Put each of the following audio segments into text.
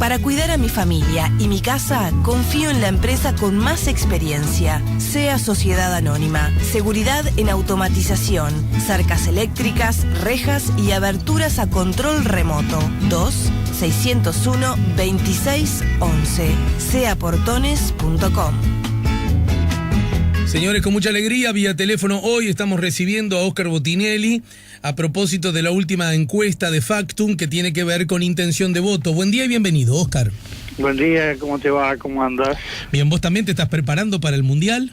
Para cuidar a mi familia y mi casa, confío en la empresa con más experiencia. SEA Sociedad Anónima. Seguridad en automatización, cercas eléctricas, rejas y aberturas a control remoto. 2-601-2611. seaportones.com. Señores, con mucha alegría, vía teléfono, hoy estamos recibiendo a Óscar Botinelli a propósito de la última encuesta de Factum que tiene que ver con intención de voto. Buen día y bienvenido, Óscar. Buen día, ¿cómo te va? ¿Cómo andas? Bien, ¿vos también te estás preparando para el Mundial?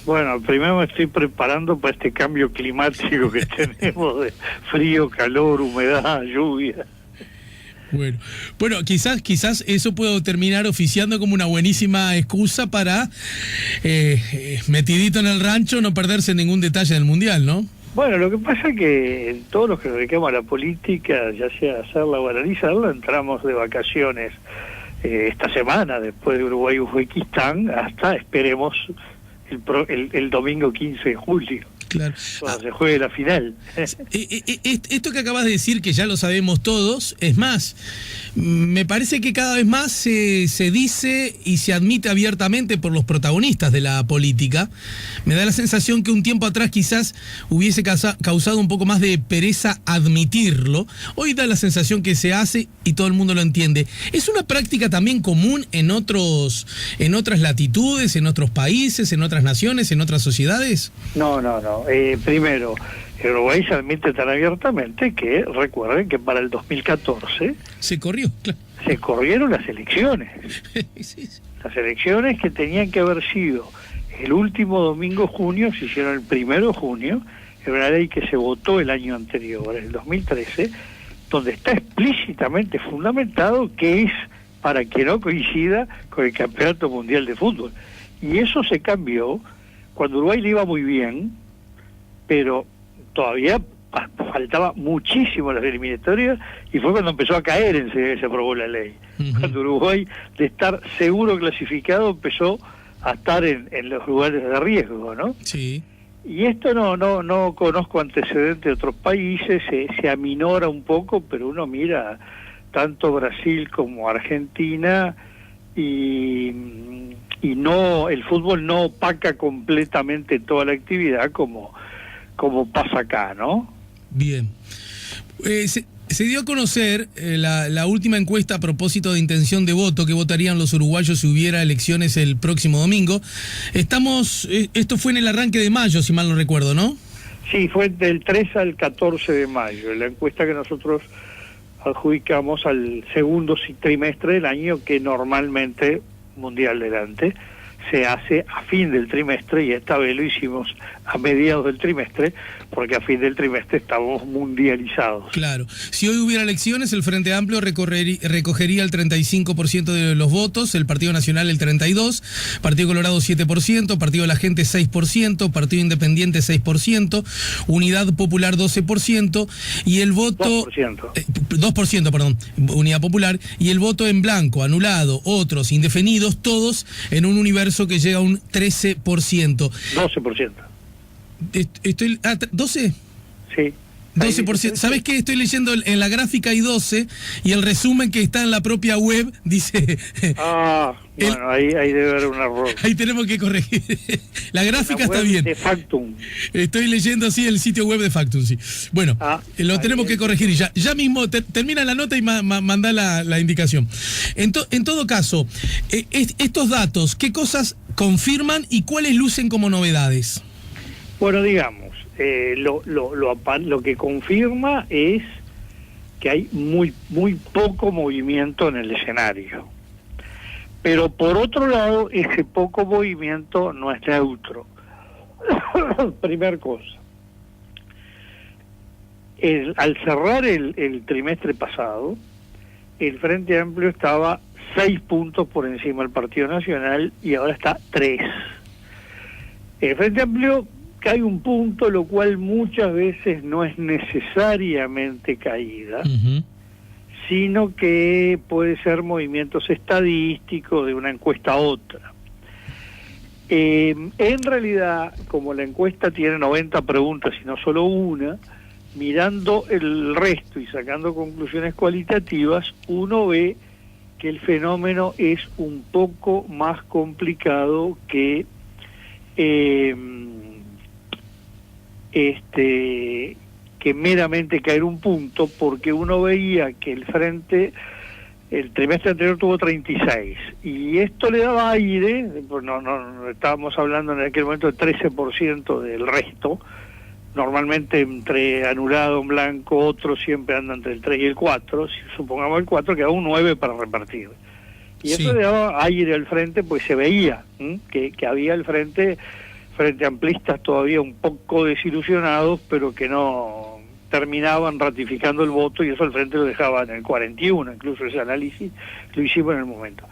Bueno, primero me estoy preparando para este cambio climático que tenemos de frío, calor, humedad, lluvia. Bueno, quizás eso pueda terminar oficiando como una buenísima excusa para, metidito en el rancho, no perderse ningún detalle del Mundial, ¿no? Bueno, lo que pasa es que todos los que nos dedicamos a la política, ya sea hacerla o analizarla, entramos de vacaciones esta semana, después de Uruguay-Uzbekistán, hasta, esperemos, el domingo 15 de julio. Claro. Cuando se juegue la final. Esto que acabas de decir, que ya lo sabemos todos, es más, me parece que cada vez más se dice y se admite abiertamente por los protagonistas de la política. Me da la sensación que un tiempo atrás quizás hubiese causado un poco más de pereza admitirlo. Hoy da la sensación que se hace y todo el mundo lo entiende. ¿Es una práctica también común en otras latitudes, en otros países, en otras naciones, en otras sociedades? No. Primero, Uruguay se admite tan abiertamente que recuerden que para el 2014 se corrió, claro. Se corrieron las elecciones. Sí. Las elecciones que tenían que haber sido el último domingo de junio, se hicieron el 1 de junio, era una ley que se votó el año anterior, el 2013, donde está explícitamente fundamentado que es para que no coincida con el Campeonato Mundial de Fútbol. Y eso se cambió cuando Uruguay le iba muy bien, pero todavía faltaba muchísimo las eliminatorias, y fue cuando empezó a caer enseguida se aprobó la ley. Cuando Uruguay, de estar seguro clasificado, empezó a estar en los lugares de riesgo, ¿no? Sí. Y esto no conozco antecedentes de otros países, se aminora un poco, pero uno mira tanto Brasil como Argentina y no, el fútbol no opaca completamente toda la actividad como pasa acá, ¿no? Bien. Se dio a conocer la última encuesta a propósito de intención de voto, que votarían los uruguayos si hubiera elecciones el próximo domingo. Esto fue en el arranque de mayo, si mal no recuerdo, ¿no? Sí, fue del 3 al 14 de mayo, la encuesta que nosotros adjudicamos al segundo trimestre del año, que normalmente, Mundial delante, se hace a fin del trimestre, y esta vez lo hicimos a mediados del trimestre, porque a fin del trimestre estamos mundializados. Claro. Si hoy hubiera elecciones, el Frente Amplio recogería el 35% de los votos, el Partido Nacional el 32%, Partido Colorado 7%, Partido de la Gente 6%, Partido Independiente 6%, Unidad Popular 12%, y el voto... 2%, perdón, Unidad Popular, y el voto en blanco, anulado, otros, indefinidos, todos en un universo que llega a un 13%. 12%. ¿12? Sí. 12%. ¿Sabes qué? Estoy leyendo en la gráfica hay 12, y el resumen que está en la propia web dice... bueno, ahí debe haber un error. Ahí tenemos que corregir. La gráfica está bien. De Factum. Estoy leyendo así el sitio web de Factum, sí. Bueno, lo tenemos que corregir. Ya mismo termina la nota y manda la indicación. En todo caso, estos datos, ¿qué cosas confirman y cuáles lucen como novedades? Bueno, digamos, lo que confirma es que hay muy poco movimiento en el escenario. Pero por otro lado, ese poco movimiento no es neutro. Primer cosa, al cerrar el trimestre pasado, el Frente Amplio estaba 6 puntos por encima del Partido Nacional, y ahora está 3. El Frente Amplio cae un punto, lo cual muchas veces no es necesariamente caída, sino que puede ser movimientos estadísticos de una encuesta a otra. En realidad, como la encuesta tiene 90 preguntas y no solo una, mirando el resto y sacando conclusiones cualitativas, uno ve que el fenómeno es un poco más complicado que que meramente caer un punto, porque uno veía que el frente el trimestre anterior tuvo 36 y esto le daba aire, pues no estábamos hablando en aquel momento del 13% del resto. Normalmente entre anulado, en blanco, otros siempre andan entre el 3 y el 4, si supongamos el 4 queda un 9 para repartir. Y eso le daba aire al frente, pues se veía que había el frente amplistas todavía un poco desilusionados, pero que no terminaban ratificando el voto, y eso el frente lo dejaba en el 41, incluso ese análisis lo hicimos en el momento.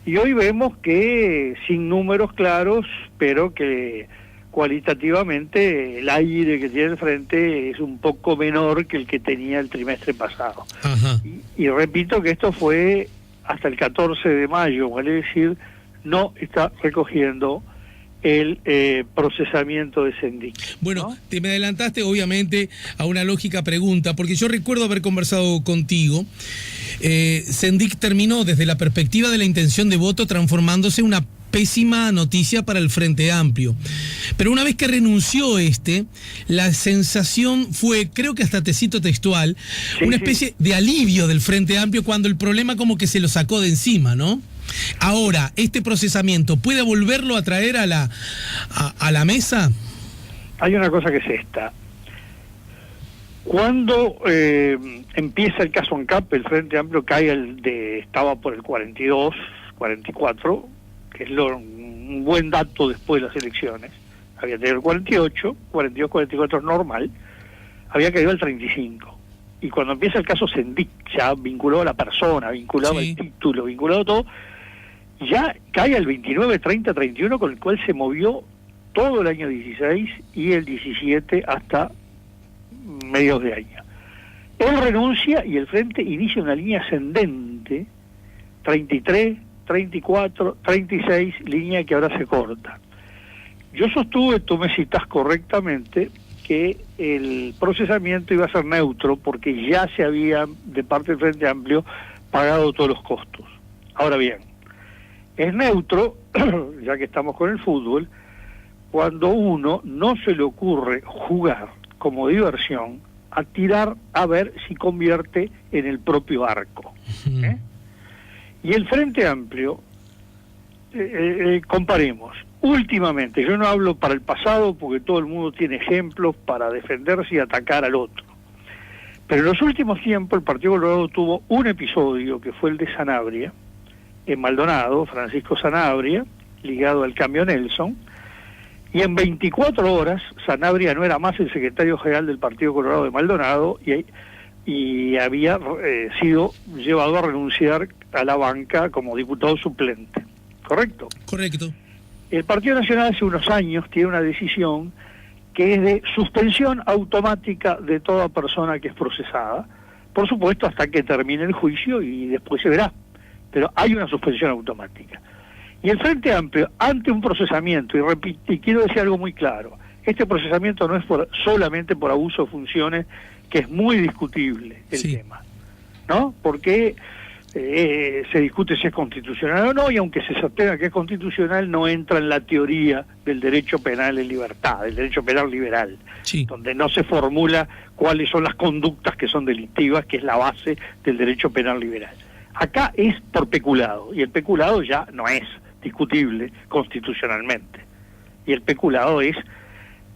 Y hoy vemos que sin números claros, pero que cualitativamente el aire que tiene el frente es un poco menor que el que tenía el trimestre pasado. Y repito que esto fue hasta el 14 de mayo, vale decir, no está recogiendo el procesamiento de Sendik. Bueno, ¿no? Te me adelantaste obviamente a una lógica pregunta, porque yo recuerdo haber conversado contigo. Sendik terminó desde la perspectiva de la intención de voto transformándose en una pésima noticia para el Frente Amplio. Pero una vez que renunció la sensación fue, creo que hasta te cito textual, una especie de alivio del Frente Amplio cuando el problema como que se lo sacó de encima, ¿no? Ahora, ¿este procesamiento puede volverlo a traer a la mesa? Hay una cosa que es esta. Cuando empieza el caso ANCAP, el Frente Amplio cae estaba por el 42, 44, que es un buen dato después de las elecciones. Había tenido el 48, 42, 44 normal, había caído al 35. Y cuando empieza el caso Sendik, ya vinculado a la persona, vinculado al título, vinculado a todo, ya cae al 29, 30, 31, con el cual se movió todo el año 16 y el 17 hasta mediados de año. Él renuncia y el Frente inicia una línea ascendente, 33, 34, 36, línea que ahora se corta. Yo sostuve, tú me citas correctamente, que el procesamiento iba a ser neutro porque ya se había, de parte del Frente Amplio, pagado todos los costos. Ahora bien, es neutro, ya que estamos con el fútbol, cuando uno no se le ocurre jugar como diversión a tirar a ver si convierte en el propio arco. Y el Frente Amplio, comparemos, últimamente, yo no hablo para el pasado porque todo el mundo tiene ejemplos para defenderse y atacar al otro, pero en los últimos tiempos el Partido Colorado tuvo un episodio que fue el de Sanabria, en Maldonado, Francisco Sanabria, ligado al cambio Nelson, y en 24 horas Sanabria no era más el secretario general del Partido Colorado de Maldonado y había sido llevado a renunciar a la banca como diputado suplente. ¿Correcto? Correcto. El Partido Nacional hace unos años tiene una decisión que es de suspensión automática de toda persona que es procesada, por supuesto hasta que termine el juicio y después se verá, pero hay una suspensión automática. Y el Frente Amplio, ante un procesamiento, y quiero decir algo muy claro, este procesamiento no es solamente por abuso de funciones, que es muy discutible el tema, ¿no? Porque se discute si es constitucional o no, y aunque se sostenga que es constitucional, no entra en la teoría del derecho penal en libertad, del derecho penal liberal, donde no se formula cuáles son las conductas que son delictivas, que es la base del derecho penal liberal. Acá es por peculado, y el peculado ya no es discutible constitucionalmente, y el peculado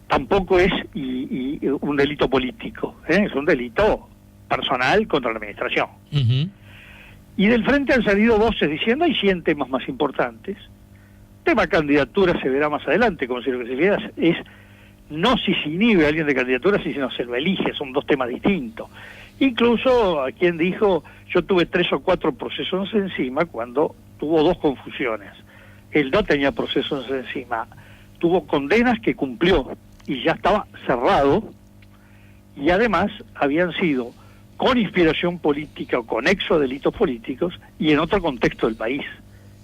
tampoco es un delito político, es un delito personal contra la administración. Y del Frente han salido voces diciendo hay 100 temas más importantes. Tema candidatura se verá más adelante, como si lo que se queda es no si se inhibe a alguien de candidatura, sino se lo elige, son dos temas distintos. Incluso a quien dijo, yo tuve 3 o 4 procesos encima cuando tuvo 2 confusiones. Él no tenía procesos encima, tuvo condenas que cumplió y ya estaba cerrado, y además habían sido con inspiración política o con exodelitos políticos y en otro contexto del país.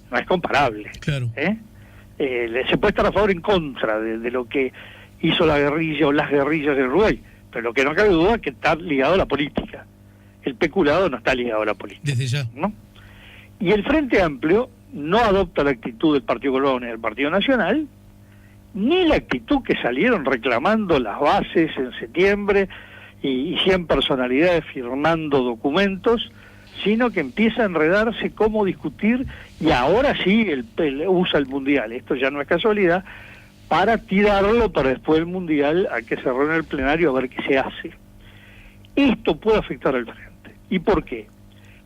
No es comparable. Claro. Se puede estar a favor o en contra de lo que hizo la guerrilla o las guerrillas en Uruguay, pero lo que no cabe duda es que está ligado a la política. El peculado no está ligado a la política. Desde ya. ¿No? Y el Frente Amplio no adopta la actitud del Partido Colorado ni del Partido Nacional, ni la actitud que salieron reclamando las bases en septiembre y 100 personalidades firmando documentos, sino que empieza a enredarse cómo discutir, y ahora sí usa el Mundial, esto ya no es casualidad, para tirarlo para después del Mundial a que se reúna el plenario a ver qué se hace. Esto puede afectar al Frente. ¿Y por qué?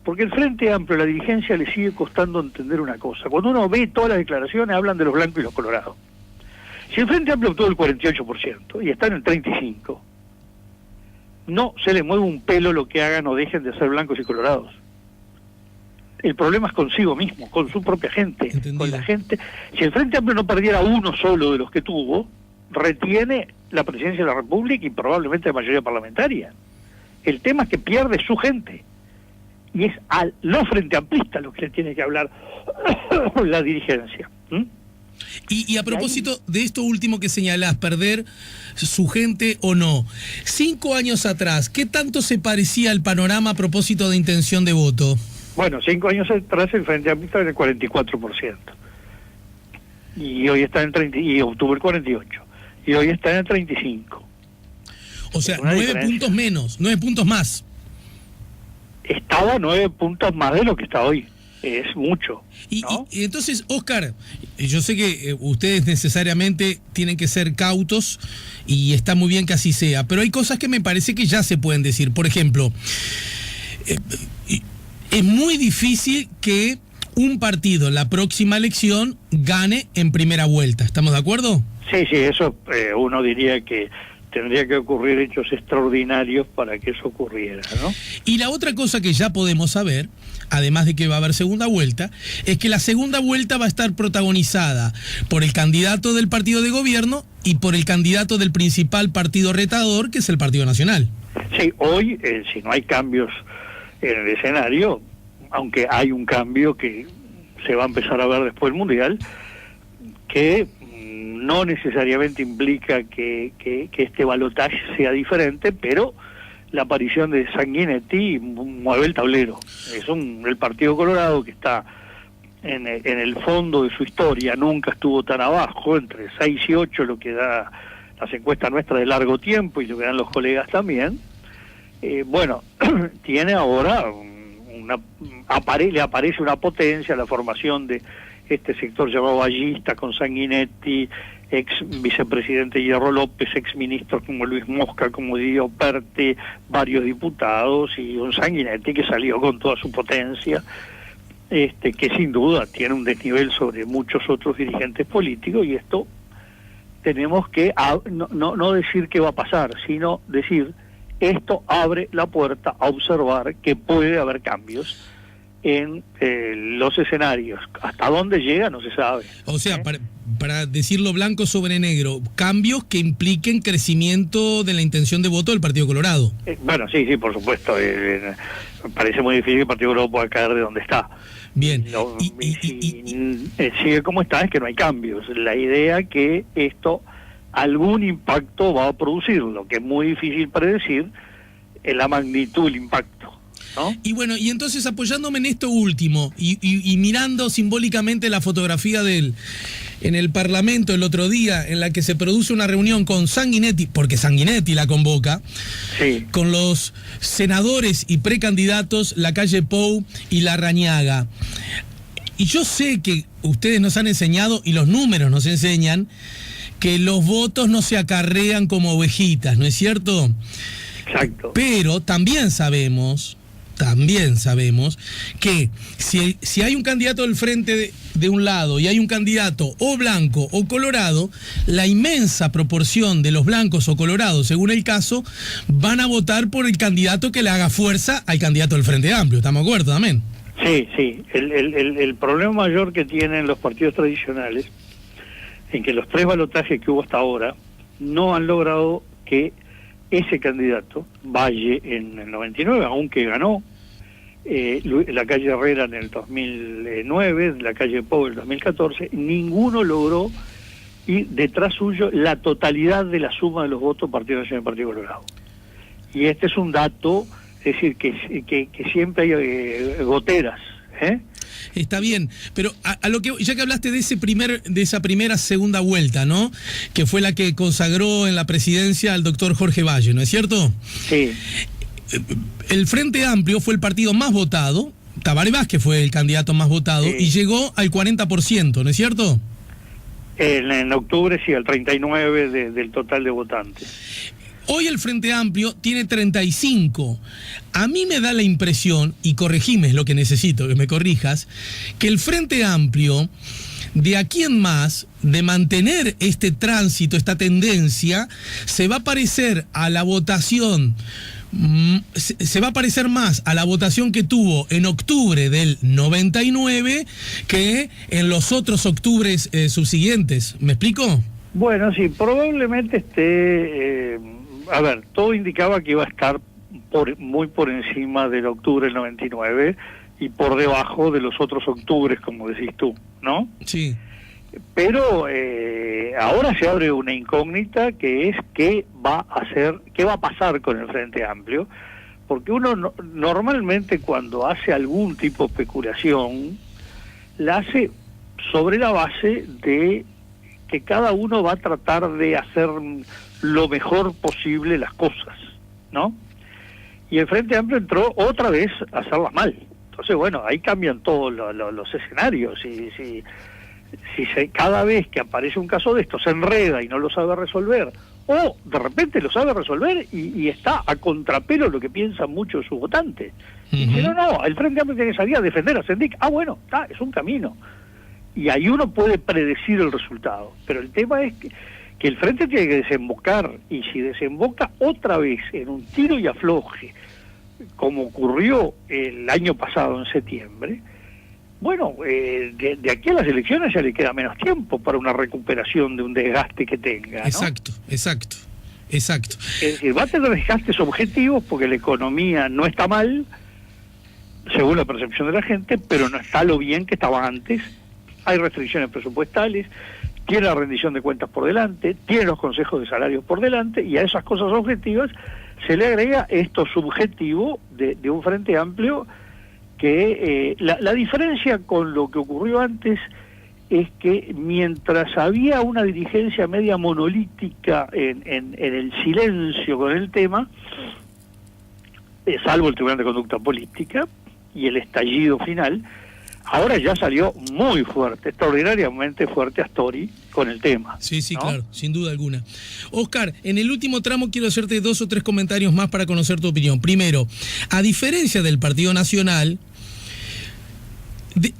Porque el Frente Amplio, la dirigencia le sigue costando entender una cosa. Cuando uno ve todas las declaraciones, hablan de los blancos y los colorados. Si el Frente Amplio obtuvo el 48% y está en el 35%, no se le mueve un pelo lo que hagan o dejen de ser blancos y colorados. El problema es consigo mismo, con su propia gente. Entendido. Con la gente. Si el Frente Amplio no perdiera uno solo de los que tuvo, retiene la presidencia de la República y probablemente la mayoría parlamentaria. El tema es que pierde su gente. Y es a los frente amplistas los que le tiene que hablar la dirigencia. Y a propósito de esto último que señalás, perder su gente o no, 5 años atrás, ¿qué tanto se parecía el panorama a propósito de intención de voto? Bueno, 5 años atrás el Frente Amplio estaba en el 44%. Y hoy está en el 30, y obtuvo el 48%. Y hoy está en el 35%. O sea, 9 puntos menos, 9 puntos más. Estaba 9 puntos más de lo que está hoy. Es mucho, ¿no? Y entonces, Óscar, yo sé que ustedes necesariamente tienen que ser cautos y está muy bien que así sea, pero hay cosas que me parece que ya se pueden decir. Por ejemplo, es muy difícil que un partido en la próxima elección gane en primera vuelta. ¿Estamos de acuerdo? Sí, eso uno diría que tendría que ocurrir hechos extraordinarios para que eso ocurriera, ¿no? Y la otra cosa que ya podemos saber, además de que va a haber segunda vuelta, es que la segunda vuelta va a estar protagonizada por el candidato del partido de gobierno y por el candidato del principal partido retador, que es el Partido Nacional. Sí, hoy, si no hay cambios en el escenario, aunque hay un cambio que se va a empezar a ver después del Mundial, que no necesariamente implica que este balotaje sea diferente, pero la aparición de Sanguinetti mueve el tablero. Es el Partido Colorado que está en el fondo de su historia, nunca estuvo tan abajo, entre 6 y 8 lo que da las encuestas nuestras de largo tiempo y lo que dan los colegas también. Bueno, tiene ahora le aparece una potencia, la formación de este sector llamado Ballista con Sanguinetti, ex vicepresidente Hierro López, ex ministros como Luis Mosca, como Didio Perti, varios diputados, y un Sanguinetti que salió con toda su potencia, que sin duda tiene un desnivel sobre muchos otros dirigentes políticos, y esto tenemos que no decir qué va a pasar, sino decir esto abre la puerta a observar que puede haber cambios en los escenarios. Hasta dónde llega no se sabe. O sea, para decirlo blanco sobre negro, cambios que impliquen crecimiento de la intención de voto del Partido Colorado. Bueno, sí, por supuesto. Me parece muy difícil que el Partido Colorado pueda caer de donde está. Bien. Sigue como está, es que no hay cambios. La idea que esto algún impacto va a producir, lo que es muy difícil predecir es la magnitud del impacto, ¿no? Y bueno, y entonces apoyándome en esto último y mirando simbólicamente la fotografía en el Parlamento el otro día, en la que se produce una reunión con Sanguinetti, porque Sanguinetti la convoca, sí, con los senadores y precandidatos Lacalle Pou y Larrañaga. Y yo sé que ustedes nos han enseñado, y los números nos enseñan, que los votos no se acarrean como ovejitas, ¿no es cierto? Exacto. Pero también sabemos que si hay un candidato del frente de un lado y hay un candidato o blanco o colorado, la inmensa proporción de los blancos o colorados, según el caso, van a votar por el candidato que le haga fuerza al candidato del Frente Amplio. ¿Estamos de acuerdo también? Sí. El problema mayor que tienen los partidos tradicionales en que los 3 balotajes que hubo hasta ahora no han logrado que ese candidato, Valle en el 99, aunque ganó, Lacalle Herrera en el 2009, Lacalle Pou en el 2014, ninguno logró ir detrás suyo la totalidad de la suma de los votos Partido Nacional y Partido Colorado. Y este es un dato, es decir, que siempre hay goteras Está bien, pero a lo que ya que hablaste de esa primera segunda vuelta, ¿no? Que fue la que consagró en la presidencia al doctor Jorge Valle, ¿no es cierto? Sí. El Frente Amplio fue el partido más votado, Tabaré Vázquez fue el candidato más votado, Sí. y llegó al 40%, ¿no es cierto? En octubre sí, al 39% del total de votantes. Hoy el Frente Amplio tiene 35. A mí me da la impresión, y corregime, es lo que necesito, que me corrijas, que el Frente Amplio, de aquí en más, de mantener este tránsito, esta tendencia, se va a parecer a la votación, se va a parecer más a la votación que tuvo en octubre del 99 que en los otros octubres subsiguientes. ¿Me explico? Bueno, sí, probablemente esté... a ver, todo indicaba que iba a estar muy por encima del octubre del 99 y por debajo de los otros octubres, como decís tú, ¿no? Sí. Pero ahora se abre una incógnita que es qué va a pasar con el Frente Amplio, porque uno normalmente cuando hace algún tipo de especulación, la hace sobre la base de que cada uno va a tratar de hacer lo mejor posible las cosas, ¿no? Y el Frente Amplio entró otra vez a hacerlas mal. Entonces, bueno, ahí cambian todos los escenarios. Cada vez que aparece un caso de esto se enreda y no lo sabe resolver, o de repente lo sabe resolver y está a contrapelo lo que piensan muchos de sus votantes. Y dice, no, el Frente Amplio tiene que salir a defender a Sendik. Ah, bueno, es un camino. Y ahí uno puede predecir el resultado. Pero el tema es que el Frente tiene que desembocar, y si desemboca otra vez en un tiro y afloje, como ocurrió el año pasado en septiembre, bueno, de aquí a las elecciones ya le queda menos tiempo para una recuperación de un desgaste que tenga, ¿no? Exacto. Es decir, va a tener desgastes objetivos porque la economía no está mal, según la percepción de la gente, pero no está lo bien que estaba antes. Hay restricciones presupuestales, tiene la rendición de cuentas por delante, tiene los consejos de salarios por delante, y a esas cosas objetivas se le agrega esto subjetivo de un Frente Amplio que la diferencia con lo que ocurrió antes es que mientras había una dirigencia media monolítica en el silencio con el tema, salvo el Tribunal de Conducta Política y el estallido final, ahora ya salió muy fuerte, extraordinariamente fuerte Astori con el tema. Sí, ¿no? claro, sin duda alguna. Oscar, en el último tramo quiero hacerte 2 o 3 comentarios más para conocer tu opinión. Primero, a diferencia del Partido Nacional,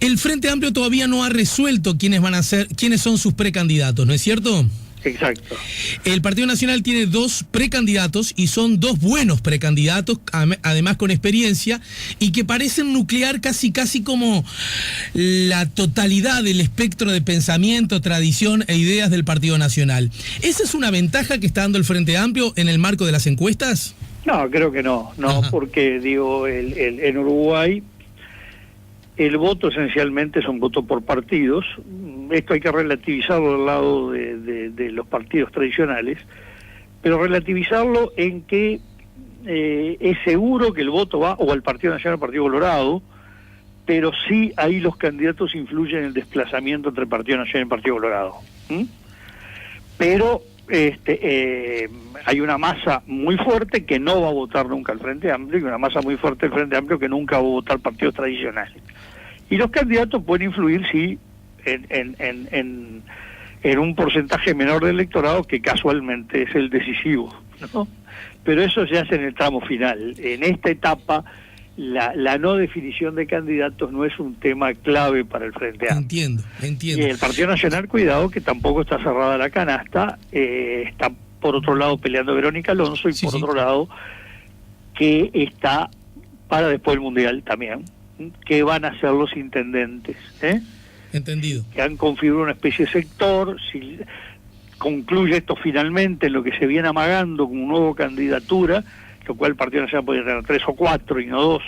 el Frente Amplio todavía no ha resuelto quiénes son sus precandidatos, ¿no es cierto? Exacto. El Partido Nacional tiene 2 precandidatos y son 2 buenos precandidatos, además con experiencia, y que parecen nuclear casi como la totalidad del espectro de pensamiento, tradición e ideas del Partido Nacional. ¿Esa es una ventaja que está dando el Frente Amplio en el marco de las encuestas? No, creo que no, Ajá. Porque digo, en Uruguay el voto esencialmente es un voto por partidos. Esto hay que relativizarlo al lado de los partidos tradicionales, pero relativizarlo en que es seguro que el voto va o al Partido Nacional o al Partido Colorado, pero sí ahí los candidatos influyen en el desplazamiento entre el Partido Nacional y el Partido Colorado. Pero hay una masa muy fuerte que no va a votar nunca al Frente Amplio, y una masa muy fuerte del Frente Amplio que nunca va a votar partidos tradicionales. Y los candidatos pueden influir, sí, en un porcentaje menor del electorado, que casualmente es el decisivo, ¿no? Pero eso se hace en el tramo final. En esta etapa, la no definición de candidatos no es un tema clave para el Frente Amplio. Entiendo. Y el Partido Nacional, cuidado, que tampoco está cerrada la canasta, está por otro lado peleando Verónica Alonso, y por otro lado que está para después del Mundial también, que van a ser los intendentes, Entendido. que han configurado una especie de sector. Si concluye esto finalmente en lo que se viene amagando como nueva candidatura, lo cual el Partido Nacional puede tener 3 o 4 y no 2,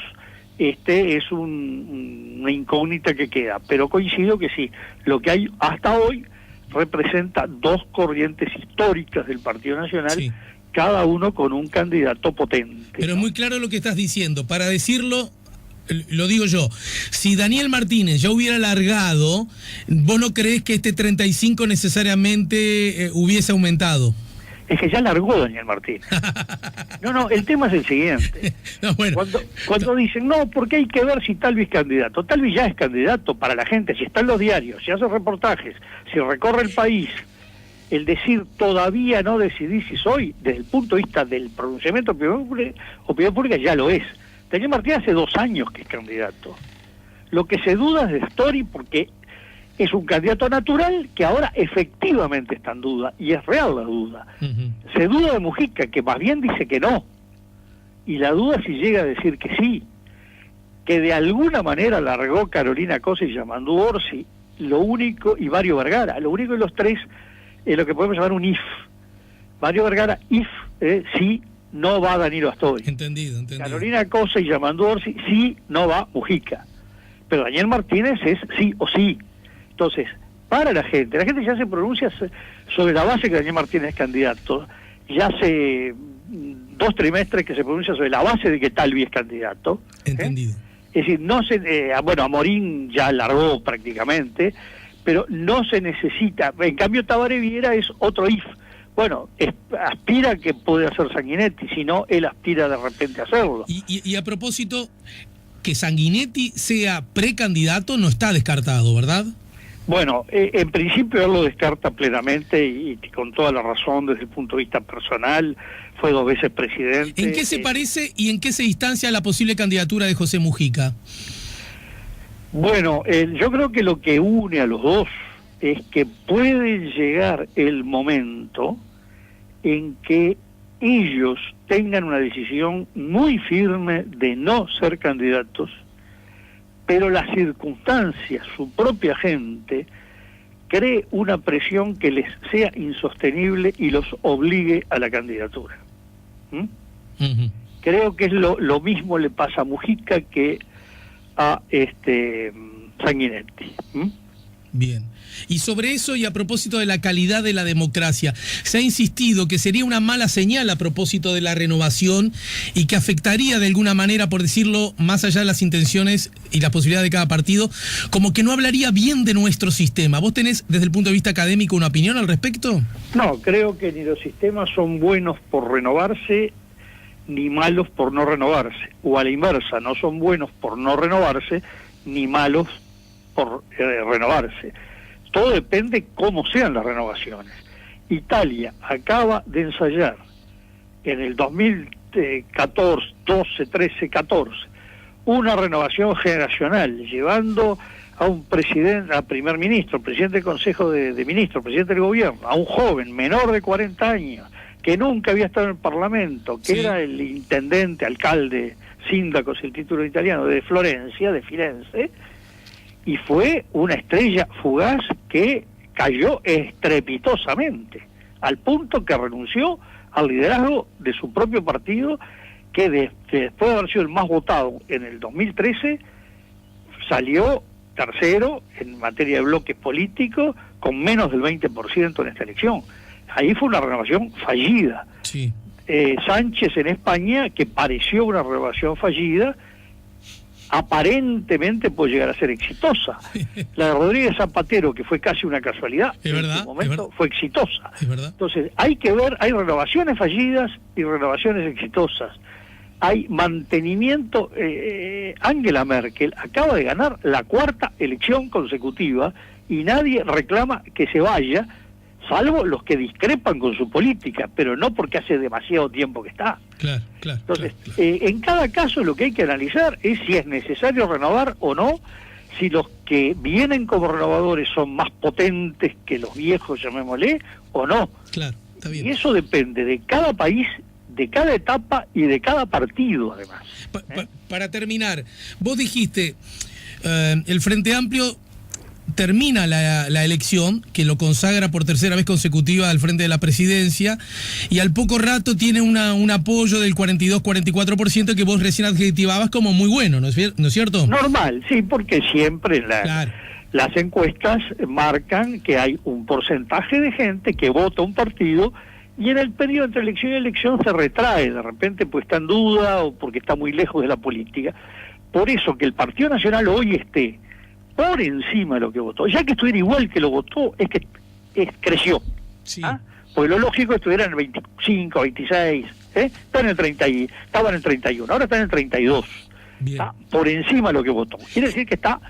es una incógnita que queda. Pero coincido que sí, lo que hay hasta hoy representa 2 corrientes históricas del Partido Nacional, sí, cada uno con un candidato potente. Pero es muy claro lo que estás diciendo. Para decirlo lo digo yo, si Daniel Martínez ya hubiera largado, ¿vos no creés que este 35 necesariamente hubiese aumentado? Es que ya largó Daniel Martínez. No, el tema es el siguiente. No, bueno. Cuando dicen, no, porque hay que ver si Talvi es candidato. Talvi ya es candidato para la gente, si está en los diarios, si hace reportajes, si recorre el país. El decir todavía no decidí si soy, desde el punto de vista del pronunciamiento opinión pública, ya lo es. Daniel Martínez hace 2 años que es candidato. Lo que se duda es de Story porque es un candidato natural que ahora efectivamente está en duda, y es real la duda. Se duda de Mujica, que más bien dice que no, y la duda si llega a decir que sí, que de alguna manera largó Carolina Cosa y Yamandú Orsi, lo único, y Mario Vergara, lo único de los tres es lo que podemos llamar un if. Mario Vergara, if, sí, no va Danilo Astori. Entendido. Carolina Cosa y Yamandú Orsi, sí, no va Mujica. Pero Daniel Martínez es sí o sí. Entonces, para la gente ya se pronuncia sobre la base que Daniel Martínez es candidato. Ya hace 2 trimestres que se pronuncia sobre la base de que Talvi es candidato. Entendido. Es decir, no se, Amorín ya largó prácticamente, pero no se necesita. En cambio, Tabaré Viera es otro if. Bueno, aspira que puede hacer Sanguinetti, si no, él aspira de repente a hacerlo. Y a propósito, que Sanguinetti sea precandidato no está descartado, ¿verdad? Bueno, en principio él lo descarta plenamente y con toda la razón desde el punto de vista personal. Fue 2 veces presidente. ¿En qué se parece y en qué se distancia la posible candidatura de José Mujica? Bueno, yo creo que lo que une a los dos es que puede llegar el momento en que ellos tengan una decisión muy firme de no ser candidatos, pero las circunstancias, su propia gente, cree una presión que les sea insostenible y los obligue a la candidatura. Creo que es lo mismo le pasa a Mujica que a Sanguinetti. Bien. Y sobre eso, y a propósito de la calidad de la democracia, se ha insistido que sería una mala señal a propósito de la renovación y que afectaría de alguna manera, por decirlo, más allá de las intenciones y las posibilidades de cada partido, como que no hablaría bien de nuestro sistema. ¿Vos tenés, desde el punto de vista académico, una opinión al respecto? No, creo que ni los sistemas son buenos por renovarse, ni malos por no renovarse. O a la inversa, no son buenos por no renovarse, ni malos por renovarse. Todo depende cómo sean las renovaciones. Italia acaba de ensayar en el 2014, 12, 13, 14, una renovación generacional, llevando a un presidente, a primer ministro, presidente del Consejo de Ministros, presidente del gobierno, a un joven menor de 40 años, que nunca había estado en el Parlamento, que era el intendente, alcalde, sindaco, es el título italiano, de Florencia, de Firenze, y fue una estrella fugaz que cayó estrepitosamente, al punto que renunció al liderazgo de su propio partido, que después de haber sido el más votado en el 2013, salió tercero en materia de bloques políticos, con menos del 20% en esta elección. Ahí fue una renovación fallida. Sí. Sánchez en España, que pareció una renovación fallida, aparentemente puede llegar a ser exitosa. La de Rodríguez Zapatero, que fue casi una casualidad, en su momento fue exitosa. Es verdad. Entonces, hay que ver, hay renovaciones fallidas y renovaciones exitosas. Hay mantenimiento. Angela Merkel acaba de ganar la 4ª elección consecutiva y nadie reclama que se vaya, salvo los que discrepan con su política, pero no porque hace demasiado tiempo que está. Claro. Entonces, en cada caso lo que hay que analizar es si es necesario renovar o no, si los que vienen como renovadores son más potentes que los viejos, llamémosle, o no. Claro, está bien. Y eso depende de cada país, de cada etapa y de cada partido, además. Para terminar, vos dijiste, el Frente Amplio termina la elección, que lo consagra por 3ª vez consecutiva al frente de la presidencia, y al poco rato tiene un apoyo del 42-44% que vos recién adjetivabas como muy bueno, ¿no es cierto? Normal, sí, porque siempre las encuestas marcan que hay un porcentaje de gente que vota un partido y en el periodo entre elección y elección se retrae, de repente pues está en duda o porque está muy lejos de la política. por eso que el Partido Nacional hoy esté por encima de lo que votó, ya que estuviera igual que lo votó, es que creció. Sí. ¿Ah? Pues lo lógico es que estuviera en el 25, 26, está en el 30 estaba en el 31, ahora está en el 32. Bien. Está por encima de lo que votó. Quiere decir que está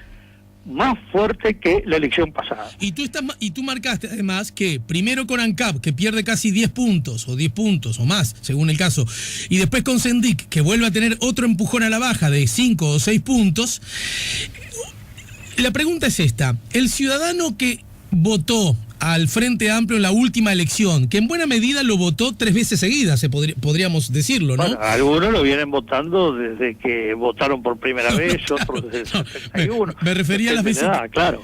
más fuerte que la elección pasada. Y tú marcaste además que primero con ANCAP, que pierde casi 10 puntos o más, según el caso, y después con Sendik, que vuelve a tener otro empujón a la baja de 5 o 6 puntos. La pregunta es esta: el ciudadano que votó al Frente Amplio en la última elección, que en buena medida lo votó 3 veces seguidas, podríamos decirlo, ¿no? Bueno, algunos lo vienen votando desde que votaron por primera vez, otros desde el 71. Me refería a las veces. Claro.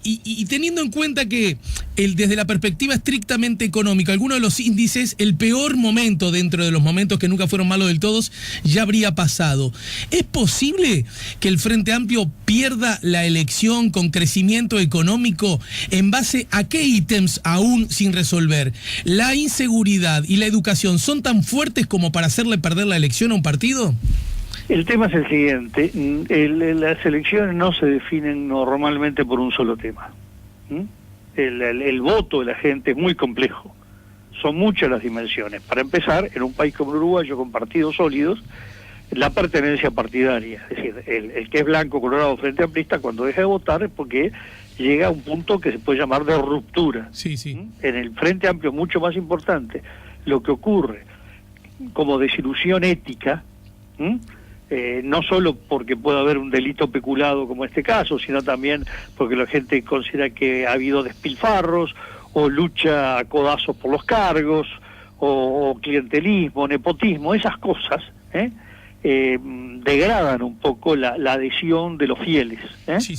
Y teniendo en cuenta que desde la perspectiva estrictamente económica, alguno de los índices, el peor momento dentro de los momentos que nunca fueron malos del todo, ya habría pasado. ¿Es posible que el Frente Amplio pierda la elección con crecimiento económico en base a qué ítems aún sin resolver? ¿La inseguridad y la educación son tan fuertes como para hacerle perder la elección a un partido? El tema es el siguiente: las elecciones no se definen normalmente por un solo tema. El voto de la gente es muy complejo, son muchas las dimensiones. Para empezar, en un país como Uruguay, con partidos sólidos, la pertenencia partidaria, es decir, el que es blanco, colorado, frente amplista, cuando deja de votar es porque llega a un punto que se puede llamar de ruptura. Sí. En el Frente Amplio, mucho más importante lo que ocurre como desilusión ética, no solo porque pueda haber un delito peculado como este caso, sino también porque la gente considera que ha habido despilfarros, o lucha a codazos por los cargos, o clientelismo, nepotismo, esas cosas, degradan un poco la adhesión de los fieles. Sí.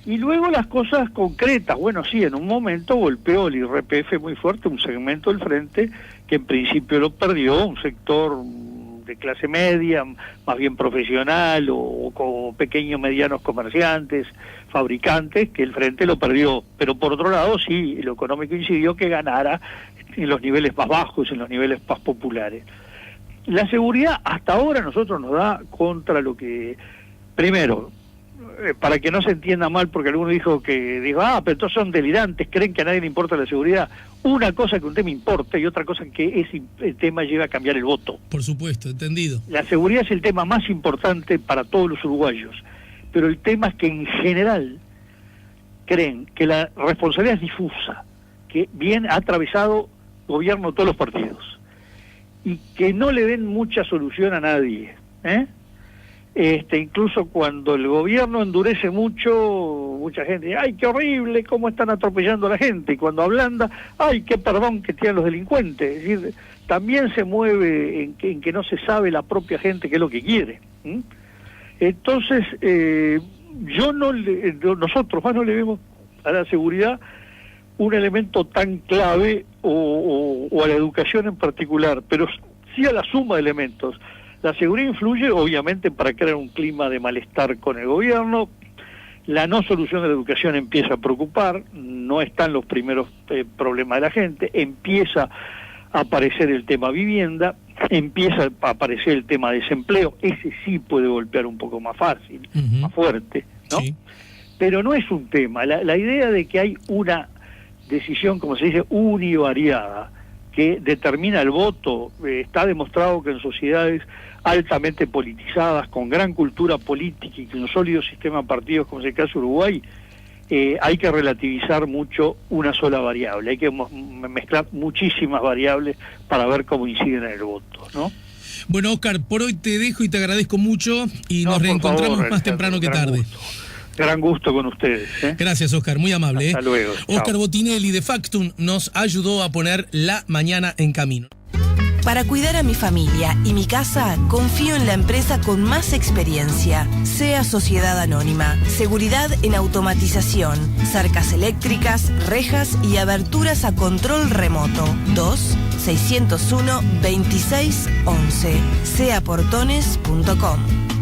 Y luego las cosas concretas. Bueno, sí, en un momento golpeó el IRPF muy fuerte un segmento del frente que en principio lo perdió, un sector de clase media, más bien profesional, o pequeños, medianos comerciantes, fabricantes, que el frente lo perdió. Pero por otro lado, sí, lo económico incidió que ganara en los niveles más bajos, en los niveles más populares. La seguridad hasta ahora nosotros nos da contra lo que, primero, para que no se entienda mal, porque alguno dijo, pero entonces son delirantes, creen que a nadie le importa la seguridad. Una cosa que un tema importa y otra cosa que el tema lleva a cambiar el voto. Por supuesto, entendido. La seguridad es el tema más importante para todos los uruguayos, pero el tema es que en general creen que la responsabilidad es difusa, que bien ha atravesado gobierno todos los partidos, y que no le den mucha solución a nadie, incluso cuando el gobierno endurece mucho, mucha gente dice, ¡ay, qué horrible, cómo están atropellando a la gente! Y cuando ablanda, ¡ay, qué perdón que tienen los delincuentes! Es decir, también se mueve en que no se sabe la propia gente qué es lo que quiere. Entonces, nosotros más no le vemos a la seguridad un elemento tan clave, o a la educación en particular, pero sí a la suma de elementos. La seguridad influye, obviamente, para crear un clima de malestar con el gobierno. La no solución de la educación empieza a preocupar, no están los primeros problemas de la gente, empieza a aparecer el tema vivienda, empieza a aparecer el tema desempleo, ese sí puede golpear un poco más fácil, más fuerte, ¿no? Sí. Pero no es un tema, la idea de que hay una decisión, como se dice, univariada, que determina el voto, está demostrado que en sociedades altamente politizadas, con gran cultura política y con un sólido sistema de partidos, como es el caso de Uruguay, hay que relativizar mucho una sola variable, hay que mezclar muchísimas variables para ver cómo inciden en el voto, ¿no? Bueno, Oscar, por hoy te dejo y te agradezco mucho y nos reencontramos más temprano que tarde. Gran gusto con ustedes. Gracias, Oscar, muy amable. Hasta luego. Oscar Chao. Botinelli de Factum nos ayudó a poner la mañana en camino. Para cuidar a mi familia y mi casa, confío en la empresa con más experiencia. SEA Sociedad Anónima. Seguridad en automatización, cercas eléctricas, rejas y aberturas a control remoto. 2-601-2611. seaportones.com